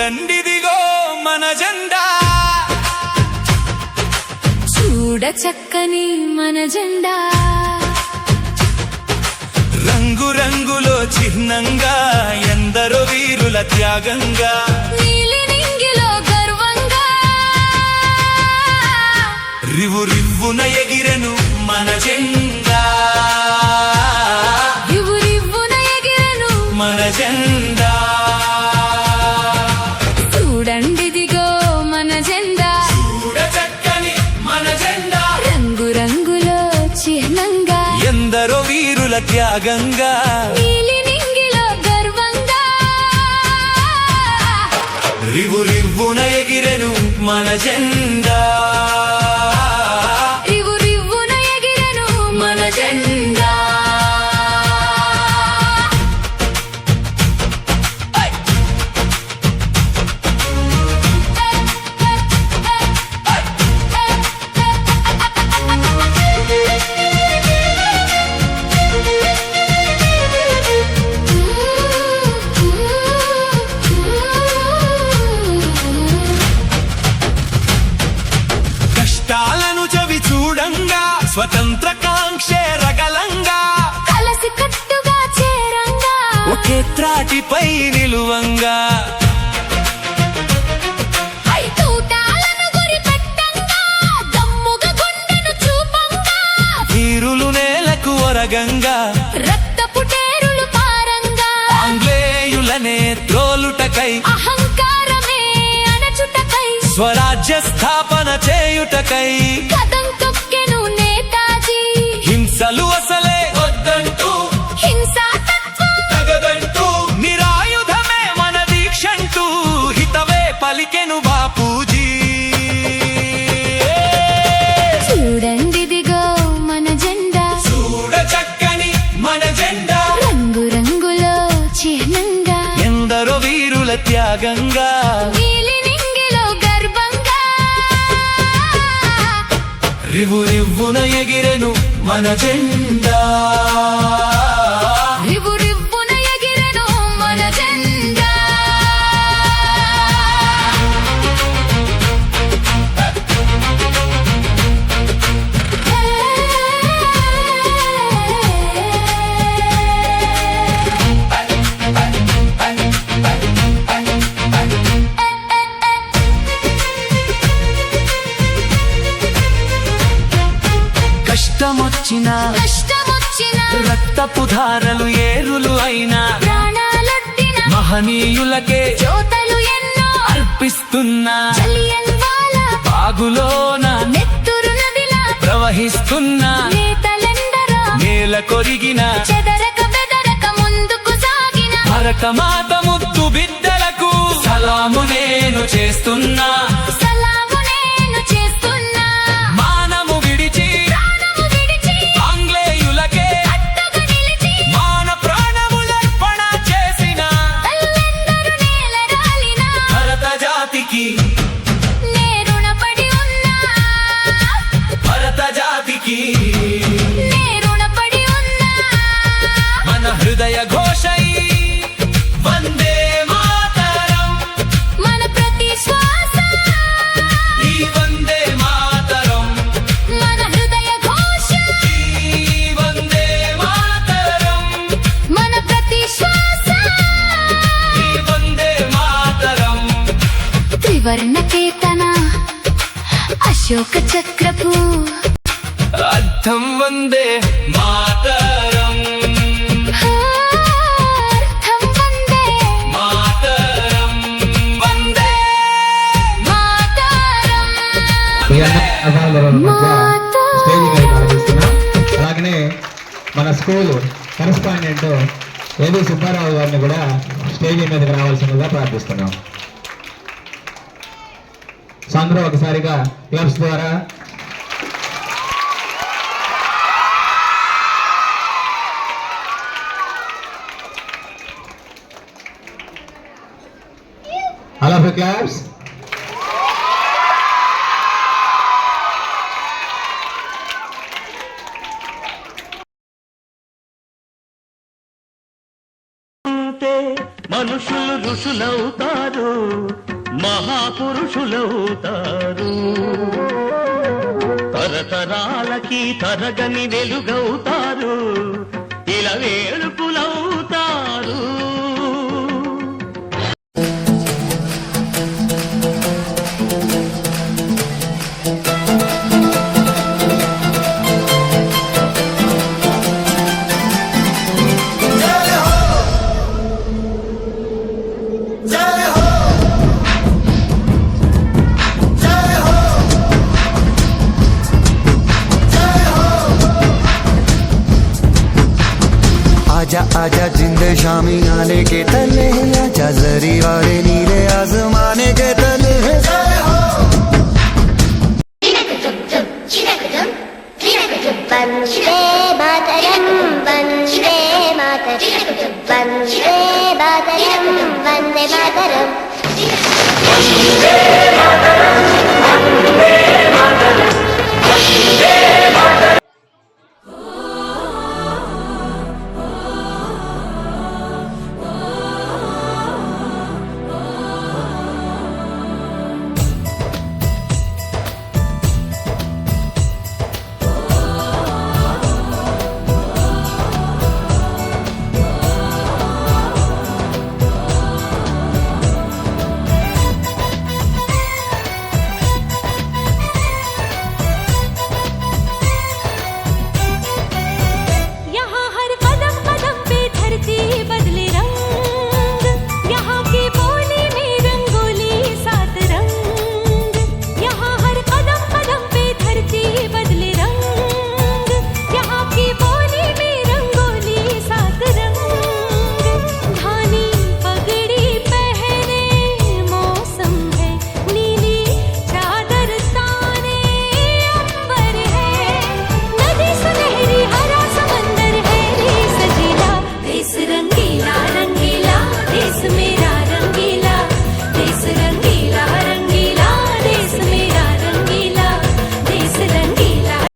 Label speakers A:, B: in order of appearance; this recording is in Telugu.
A: చూడండిదిగో మన జెండా,
B: చూడ చక్కని మన జెండా,
A: రంగు రంగులో చిహ్నంగా ఎందరో వీరుల త్యాగంగా,
B: నీలినింగిలో గర్వంగా
A: రివు రివ్వున ఎగిరెను మన జెండా,
B: రివు రివ్వున ఎగిరెను
A: మన జెండా.
B: చూడండిదిగో మన జెండా,
A: చూడ చక్కని మన జెండా,
B: రంగు రంగులో చిహ్నంగా
A: ఎందరో వీరుల త్యాగంగా,
B: నీలినింగిలో గర్వంగా
A: రివు రివ్వున ఎగిరెను మన జెండా,
B: రివు రివ్వున ఎగిరెను
A: మన జెండా. కష్టాలను చవి చూడంగా, స్వతంత్ర కాంక్షే రగలంగా,
B: కలసి కట్టుగా చేరంగా
A: ఒకే త్రాటిపై నిలువంగా,
B: తూటాలను గురి పెట్టంగా, దమ్ముగా గుండెను చూపంగా,
A: వీరులు నేలకు ఒరగంగా,
B: రక్తపు టేరులు పారంగా,
A: ఆంగ్లేయులనే త్రోలుటకై,
B: అహంకారమే అణచుటకై,
A: స్వరాజ్య స్థాపన చేయుటకై,
B: కదం తొక్కెను నేతాజీ,
A: హింసలు అసలే వద్దంటూ,
B: హింసాతత్వం
A: తగదంటూ, నిరాయుధమే మన దీక్షంటూ, హితవే పలికెను బాపూజీ.
B: చూడండిదిగో మన జెండా,
A: చూడ చక్కని మన జెండా,
B: రంగు రంగులో చిహ్నంగా
A: ఎందరో వీరుల త్యాగంగా,
B: నీలినింగిలో గర్వంగా
A: రివు రివ్వున ఎగిరెను మన జెండా,
B: రివు రివ్వున ఎగిరెను మన జెండా.
A: కష్టమొచ్చినా
B: కష్టమొచ్చినా
A: రక్తపు ధారలు ఏరులు అయినా,
B: ప్రాణాలొడ్డిన
A: మహనీయులకే
B: జ్యోతలు ఎన్నో
A: అర్పిస్తున్నా,
B: జలియన్వాలా
A: బాగులోన
B: నెత్తురు నదిలా
A: ప్రవహిస్తున్నా,
B: నేతలెందరో
A: నేల కొరిగిన
B: చెదరక బెదరక ముందుకు సాగిన
A: భరతమాత ముద్దు బిడ్డలకు సలాము నేను చేస్తున్నా,
B: సలాము నేను చేస్తున్నా,
A: మానము విడిచి
B: ప్రాణము విడిచి
A: ఆంగ్లేయులకే
B: అడ్డుగా నిలిచి
A: మాన ప్రాణములర్పణ చేసిన
B: తల్లెందరూ నేల రాలిన
A: భరత జాతికి,
B: నే రుణపడి ఉన్నా,
A: భరత జాతికి
B: నే రుణపడి ఉన్నా,
A: మన హృదయ ఘోషై వందే మాతరం,
B: మన ప్రతి శ్వాస
A: ఈ వందే మాతరం,
B: మన హృదయ ఘోష,
A: ఈ వందే మాతరం,
B: మన ప్రతి శ్వాస
A: ఈ వందే మాతరం.
B: త్రివర్ణ కేతన అశోక చక్రపు
A: అర్థం వందే మాతరం,
B: అర్థం వందే
A: మాతరం, వందే
B: మాతరం.
C: ఈ అన్నదానాల మధ్య స్టేజ్ మీద ప్రారంభిస్తున్నాం. అలాగనే మన స్కూల్ కరెస్పాండెంట్ ఏవి సుబ్బారావు గారిని కూడా స్టేజ్ మీదకి రావాల్సిందిగా ప్రార్థిస్తున్నాం. సో అందరూ ఒకసారిగా క్లబ్స్ ద్వారా all of the claps.
D: ఉంటే మనుషులు ఋషులవుతారు, మహాపురుషులవుతారు. తరతరాలకి తరగని వెలుగవుతారు, ఇలా వేడుకులవుతారు.
E: आजा आजा जिंदे शामी आने के तले, आजा जरी वाले नीले आसमाने के तले.
F: वंदे मातरम वंदे मातरम वंदे मातरम वंदे मातरम